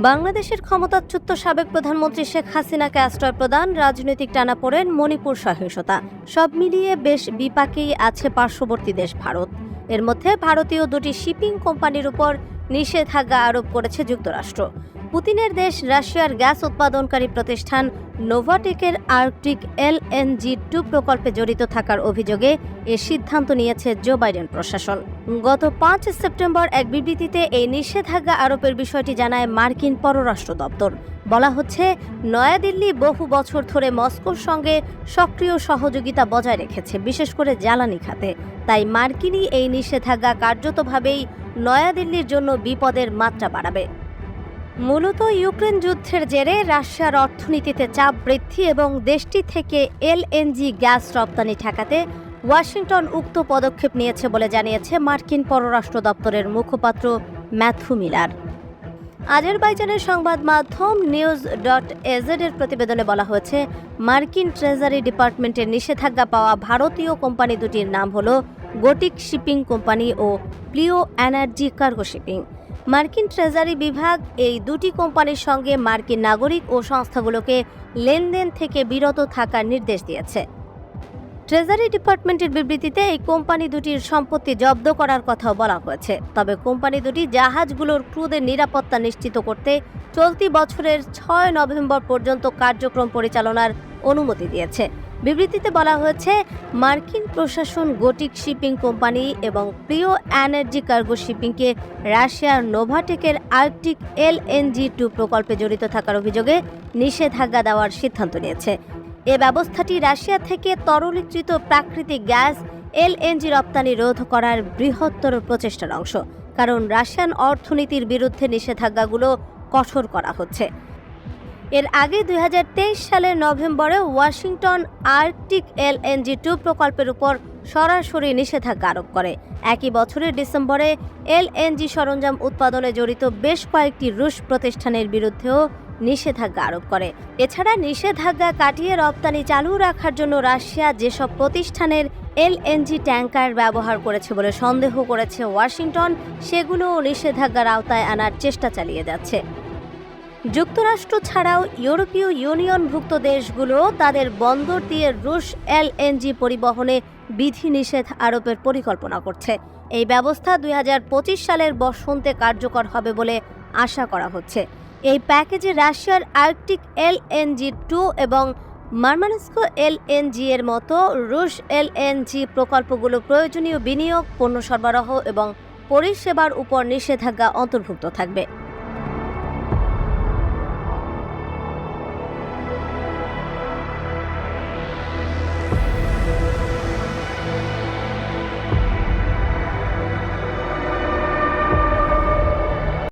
বাংলাদেশের ক্ষমতাচ্যুত সাবেক প্রধানমন্ত্রী শেখ হাসিনাকে আশ্রয় প্রদান, রাজনৈতিক টানাপোড়েন, মণিপুর সহিংসতা সব মিলিয়ে বেশ বিপাকেই আছে পার্শ্ববর্তী দেশ ভারত। এর মধ্যে ভারতীয় দুটি শিপিং কোম্পানির উপর নিষেধাজ্ঞা আরোপ করেছে যুক্তরাষ্ট্র। পুতিনের দেশ রাশিয়ার গ্যাস উৎপাদনকারী প্রতিষ্ঠান নোভাটেকের আর্কটিক LNG-2 প্রকল্পে জড়িত থাকার অভিযোগে এ সিদ্ধান্ত নিয়েছে জো বাইডেন প্রশাসন। গত 5 সেপ্টেম্বর এক বিবৃতিতে এই নিষেধাজ্ঞা আরোপের বিষয়টি জানায় মার্কিন পররাষ্ট্র দপ্তর। বলা হচ্ছে, নয়াদিল্লি বহু বছর ধরে মস্কোর সঙ্গে সক্রিয় সহযোগিতা বজায় রেখেছে, বিশেষ করে জ্বালানি খাতে। তাই মার্কিনই এই নিষেধাজ্ঞা কার্যতভাবেই নয়াদিল্লির জন্য বিপদের মাত্রা বাড়াবে। মূলত ইউক্রেন যুদ্ধের জেরে রাশিয়ার অর্থনীতিতে চাপ বৃদ্ধি এবং দেশটি থেকে LNG গ্যাস রপ্তানি ঠেকাতে ওয়াশিংটন উক্ত পদক্ষেপ নিয়েছে বলে জানিয়েছে মার্কিন পররাষ্ট্র দপ্তরের মুখপাত্র ম্যাথু মিলার। আজারবাইজানের সংবাদ মাধ্যম news.az এর প্রতিবেদনে বলা হয়েছে, মার্কিন ট্রেজারি ডিপার্টমেন্টের নিষেধাজ্ঞা পাওয়া ভারতীয় কোম্পানি দুটির নাম হল গোটিক শিপিং কোম্পানি ও প্লিও এনার্জি কার্গো শিপিং। মার্কিন ট্রেজারি বিভাগ এই দুটি কোম্পানির সঙ্গে মার্কিন নাগরিক ও সংস্থাগুলোকে লেনদেন থেকে বিরত থাকার নির্দেশ দিয়েছে। ট্রেজারি ডিপার্টমেন্টের বিবৃতিতে এই কোম্পানি দুটির সম্পত্তি জব্দ করার কথাও বলা হয়েছে। তবে কোম্পানি দুটি জাহাজগুলোর ক্রুদের নিরাপত্তা নিশ্চিত করতে চলতি বছরের 6 নভেম্বর পর্যন্ত কার্যক্রম পরিচালনার অনুমতি দিয়েছে। বিবৃতিতে বলা হয়েছে, মার্কিন প্রশাসন গোটিক শিপিং কোম্পানি এবং প্রিও এনার্জি কার্গো শিপিংকে রাশিয়ার নোভাটেকের আর্কটিক LNG-2 প্রকল্পে জড়িত থাকার অভিযোগে নিষেধাজ্ঞা দেওয়ার সিদ্ধান্ত নিয়েছে। এ ব্যবস্থাটি রাশিয়া থেকে তরলীকৃত প্রাকৃতিক গ্যাস LNG রপ্তানি রোধ করার বৃহত্তর প্রচেষ্টার অংশ, কারণ রাশিয়ান অর্থনীতির বিরুদ্ধে নিষেধাজ্ঞাগুলো কঠোর করা হচ্ছে। এর আগে 2023 সালের নভেম্বরে ওয়াশিংটন আর্কটিক LNG-2 প্রকল্পের উপর সরাসরি নিষেধাজ্ঞা আরোপ করে। একই বছরের ডিসেম্বরে LNG সরঞ্জাম উৎপাদনে জড়িত বেশ কয়েকটি রুশ প্রতিষ্ঠানের বিরুদ্ধেও নিষেধাজ্ঞা আরোপ করে। এছাড়া নিষেধাজ্ঞা কাটিয়ে রপ্তানি চালু রাখার জন্য রাশিয়া যেসব প্রতিষ্ঠানের LNG ট্যাঙ্কার ব্যবহার করেছে বলে সন্দেহ করেছে ওয়াশিংটন, সেগুলোও নিষেধাজ্ঞার আওতায় আনার চেষ্টা চালিয়ে যাচ্ছে। যুক্তরাষ্ট্র ছাড়াও ইউরোপীয় ইউনিয়নভুক্ত দেশগুলো তাদের বন্দর দিয়ে রুশ LNG পরিবহনে বিধিনিষেধ আরোপের পরিকল্পনা করছে। এই ব্যবস্থা 2025 সালের বসন্তে কার্যকর হবে বলে আশা করা হচ্ছে। এই প্যাকেজে রাশিয়ার আর্কটিক LNG-2 এবং মারমানস্ক LNG এর মতো রুশ LNG প্রকল্পগুলো প্রয়োজনীয় বিনিয়োগ, পণ্য সরবরাহ এবং পরিষেবার উপর নিষেধাজ্ঞা অন্তর্ভুক্ত থাকবে।